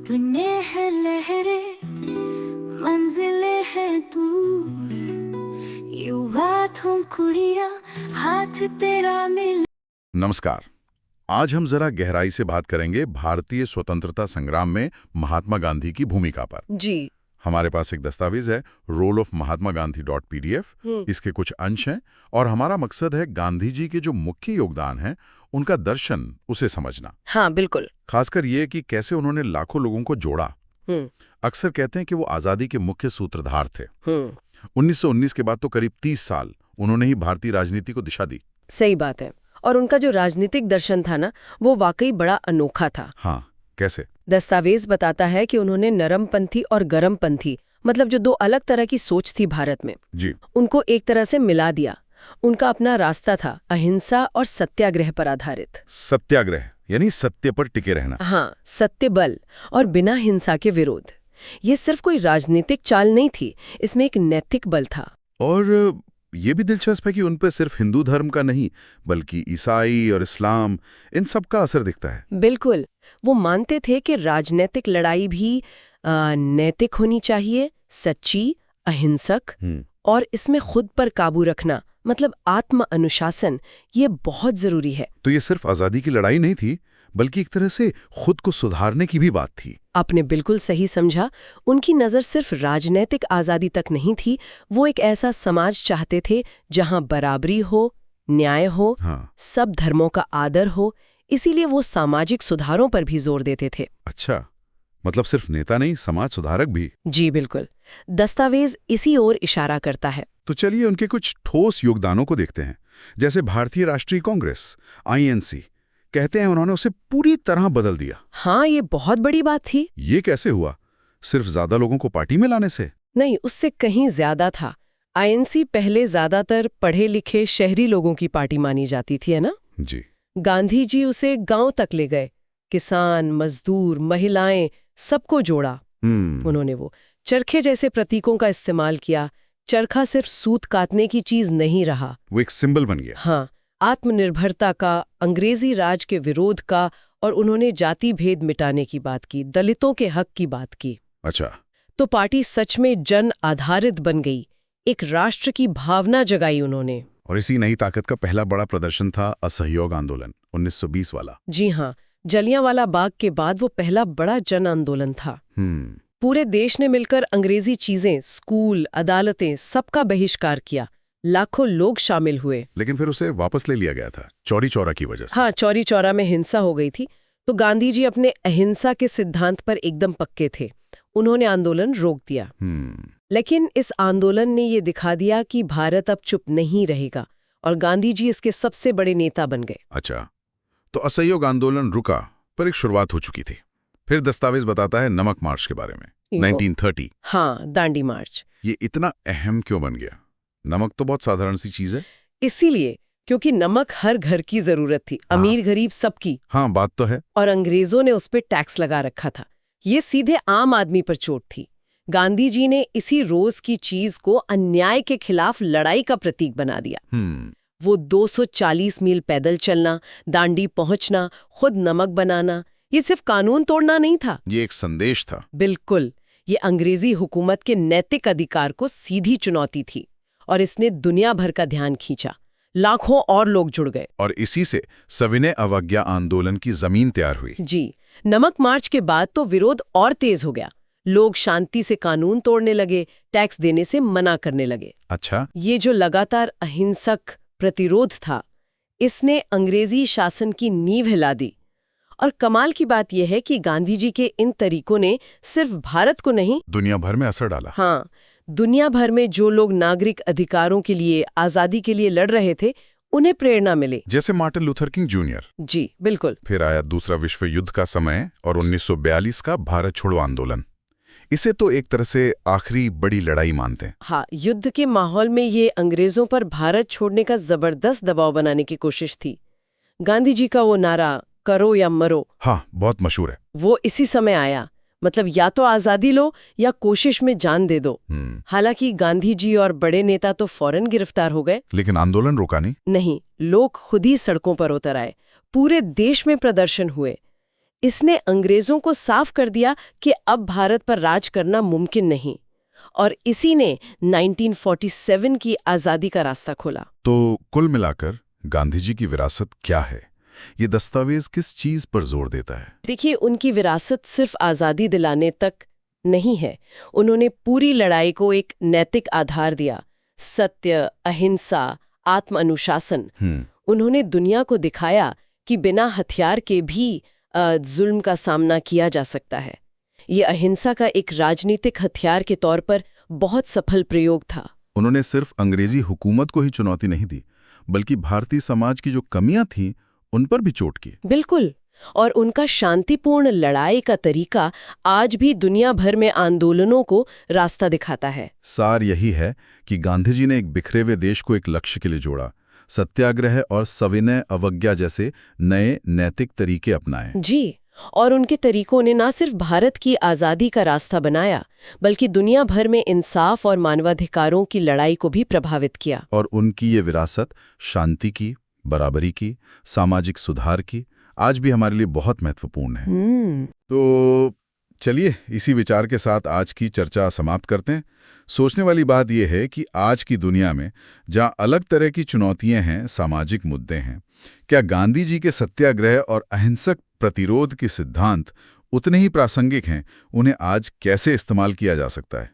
सपने हैं लहरे मंजिले है दूर युवा तुम कुड़िया हाथ तेरा मिल। नमस्कार। आज हम जरा गहराई से बात करेंगे भारतीय स्वतंत्रता संग्राम में महात्मा गांधी की भूमिका पर। जी। हमारे पास एक दस्तावेज है role of Mahatma Gandhi .pdf। इसके कुछ अंश हैं और हमारा मकसद है गांधी जी के जो मुख्य योगदान है उनका दर्शन उसे समझना। हाँ बिल्कुल। खासकर ये कि कैसे उन्होंने लाखों लोगों को जोड़ा। अक्सर कहते हैं कि वो आजादी के मुख्य सूत्रधार थे। 1919 के बाद तो करीब 30 साल उन्होंने ही भारतीय राजनीति को दिशा दी। सही बात है। और उनका जो राजनीतिक दर्शन था ना, वो वाकई बड़ा अनोखा था। हाँ, कैसे? दस्तावेज बताता है कि उन्होंने नरमपंथी और गरमपंथी, मतलब जो दो अलग तरह की सोच थी भारत में, जी, उनको एक तरह से मिला दिया। उनका अपना रास्ता था अहिंसा और सत्याग्रह पर आधारित। सत्याग्रह यानी सत्य पर टिके रहना। हाँ, सत्य बल और बिना हिंसा के विरोध। ये सिर्फ कोई राजनीतिक चाल नहीं थी, इसमें एक नैतिक बल था। और ये भी दिलचस्प है कि उन पर सिर्फ हिंदू धर्म का नहीं बल्कि ईसाई और इस्लाम, इन सब का असर दिखता है। बिल्कुल। वो मानते थे कि राजनीतिक लड़ाई भी नैतिक होनी चाहिए, सच्ची, अहिंसक, और इसमें खुद पर काबू रखना, मतलब आत्म अनुशासन, ये बहुत जरूरी है। तो ये सिर्फ आजादी की लड़ाई नहीं थी बल्कि एक तरह से खुद को सुधारने की भी बात थी। आपने बिल्कुल सही समझा। उनकी नज़र सिर्फ राजनीतिक आज़ादी तक नहीं थी, वो एक ऐसा समाज चाहते थे जहां बराबरी हो, न्याय हो, हाँ। सब धर्मों का आदर हो। इसीलिए वो सामाजिक सुधारों पर भी जोर देते थे। अच्छा, मतलब सिर्फ नेता नहीं, समाज सुधारक भी। जी बिल्कुल। दस्तावेज इसी ओर इशारा करता है। तो चलिए उनके कुछ ठोस योगदानों को देखते हैं। जैसे भारतीय राष्ट्रीय कांग्रेस INC, कहते हैं उन्होंने उसे पूरी तरह बदल दिया। हाँ, ये बहुत बड़ी बात थी। ये कैसे हुआ? सिर्फ ज्यादा लोगों को पार्टी में लाने से? नहीं, उससे कहीं ज्यादा था। INC पहले ज्यादातर पढ़े लिखे शहरी लोगों की पार्टी मानी जाती थी, है ना? जी। गांधी जी उसे गांव तक ले गए। किसान, मजदूर, महिलाएं, सबको जोड़ा। उन्होंने वो चरखे जैसे प्रतीकों का इस्तेमाल किया। चरखा सिर्फ सूत काटने की चीज नहीं रहा, वो एक सिंबल बन गया। हाँ, आत्मनिर्भरता का, अंग्रेजी राज के विरोध का, और उन्होंने जाति भेद मिटाने की बात की, दलितों के हक की बात की। अच्छा। तो पार्टी सच में जन आधारित बन गई, एक राष्ट्र की भावना जगाई उन्होंने। और इसी नई ताकत का पहला बड़ा प्रदर्शन था असहयोग आंदोलन 1920 वाला। जी हाँ, जलियांवाला बाग के बाद वो पहला बड़ा जन आंदोलन था। पूरे देश ने मिलकर अंग्रेजी चीजें, स्कूल, अदालतें, सबका बहिष्कार किया। लाखों लोग शामिल हुए। लेकिन फिर उसे वापस ले लिया गया था चौरी चौरा की वजह से। हाँ, चौरी चौरा में हिंसा हो गई थी। तो गांधी जी अपने अहिंसा के सिद्धांत पर एकदम पक्के थे। उन्होंने आंदोलन रोक दिया। लेकिन इस आंदोलन ने ये दिखा दिया कि भारत अब चुप नहीं रहेगा, और गांधी जी इसके सबसे बड़े नेता बन गए। अच्छा, तो असहयोग आंदोलन रुका, पर एक शुरुआत हो चुकी थी। फिर दस्तावेज बताता है नमक मार्च के बारे में, 1930। हाँ, दांडी मार्च। ये इतना अहम क्यों बन गया? नमक तो बहुत साधारण सी चीज है। इसीलिए क्योंकि नमक हर घर की जरूरत थी, अमीर गरीब सबकी। हाँ, बात तो है। और अंग्रेजों ने उस पर टैक्स लगा रखा था। ये सीधे आम आदमी पर चोट थी। गांधी जी ने इसी रोज की चीज को अन्याय के खिलाफ लड़ाई का प्रतीक बना दिया। वो 240 मील पैदल चलना, दांडी पहुंचना, खुद नमक बनाना, ये सिर्फ कानून तोड़ना नहीं था, ये एक संदेश था। बिल्कुल। ये अंग्रेजी हुकूमत के नैतिक अधिकार को सीधी चुनौती थी, और इसने दुनिया भर का ध्यान खींचा। लाखों और लोग जुड़ गए, और इसी से सविनय अवज्ञा आंदोलन की जमीन तैयार हुई। जी। नमक मार्च के बाद तो विरोध और तेज हो गया। लोग शांति से कानून तोड़ने लगे, टैक्स देने से मना करने लगे। अच्छा। ये जो लगातार अहिंसक प्रतिरोध था, इसने अंग्रेजी शासन की नींव हिला दी। और कमाल की बात यह है कि गांधी जी के इन तरीकों ने सिर्फ भारत को नहीं, दुनिया भर में असर डाला। हाँ, दुनिया भर में जो लोग नागरिक अधिकारों के लिए, आजादी के लिए लड़ रहे थे, उन्हें प्रेरणा मिले। जैसे मार्टिन लूथर किंग जूनियर। जी बिल्कुल। फिर आया दूसरा विश्व युद्ध का समय और 1942 का भारत छोड़ो आंदोलन। इसे तो एक तरह से आखिरी बड़ी लड़ाई मानते हैं। हाँ, युद्ध के माहौल में ये अंग्रेजों पर भारत छोड़ने का जबरदस्त दबाव बनाने की कोशिश थी। गांधी जी का वो नारा, करो या मरो, हाँ, बहुत मशहूर है। वो इसी समय आया। मतलब या तो आजादी लो या कोशिश में जान दे दो। हालांकि गांधी जी और बड़े नेता तो फौरन गिरफ्तार हो गए, लेकिन आंदोलन रुका नहीं। लोग खुद ही सड़कों पर उतर आए। पूरे देश में प्रदर्शन हुए। इसने अंग्रेजों को साफ कर दिया कि अब भारत पर राज करना मुमकिन नहीं, और इसी ने 1947 की आज़ादी का रास्ता खोला। तो कुल मिलाकर गांधी जी की विरासत क्या है? ये दस्तावेज किस चीज पर जोर देता है? देखिए, उनकी विरासत सिर्फ आज़ादी दिलाने तक नहीं है। उन्होंने पूरी लड़ाई को एक नैतिक आधार दिया। सत्य, अहिंसा, आत्म अनुशासन। उन्होंने दुनिया को दिखाया कि बिना हथियार के भी जुल्म का सामना किया जा सकता है। ये अहिंसा का एक राजनीतिक हथियार के तौर पर बहुत सफल प्रयोग था। उन्होंने सिर्फ अंग्रेजी हुकूमत को ही चुनौती नहीं दी, बल्कि भारतीय समाज की जो कमियां थीं उन पर भी चोट की। बिल्कुल, और उनका शांतिपूर्ण लड़ाई का तरीका आज भी दुनिया भर में आंदोलनों को रास्ता दिखाता है। सार यही है कि गांधी जी ने एक बिखरे हुए देश को एक लक्ष्य के लिए जोड़ा, सत्याग्रह और सविनय अवज्ञा जैसे नए नैतिक तरीके अपनाए। जी, और उनके तरीकों ने न सिर्फ भारत की आज़ादी का रास्ता बनाया, बल्कि दुनिया भर में इंसाफ और मानवाधिकारों की लड़ाई को भी प्रभावित किया। और उनकी ये विरासत शांति की, बराबरी की, सामाजिक सुधार की आज भी हमारे लिए बहुत महत्वपूर्ण है। तो चलिए इसी विचार के साथ आज की चर्चा समाप्त करते हैं। सोचने वाली बात यह है कि आज की दुनिया में जहां अलग तरह की चुनौतियां हैं, सामाजिक मुद्दे हैं, क्या गांधी जी के सत्याग्रह और अहिंसक प्रतिरोध के सिद्धांत उतने ही प्रासंगिक हैं? उन्हें आज कैसे इस्तेमाल किया जा सकता है?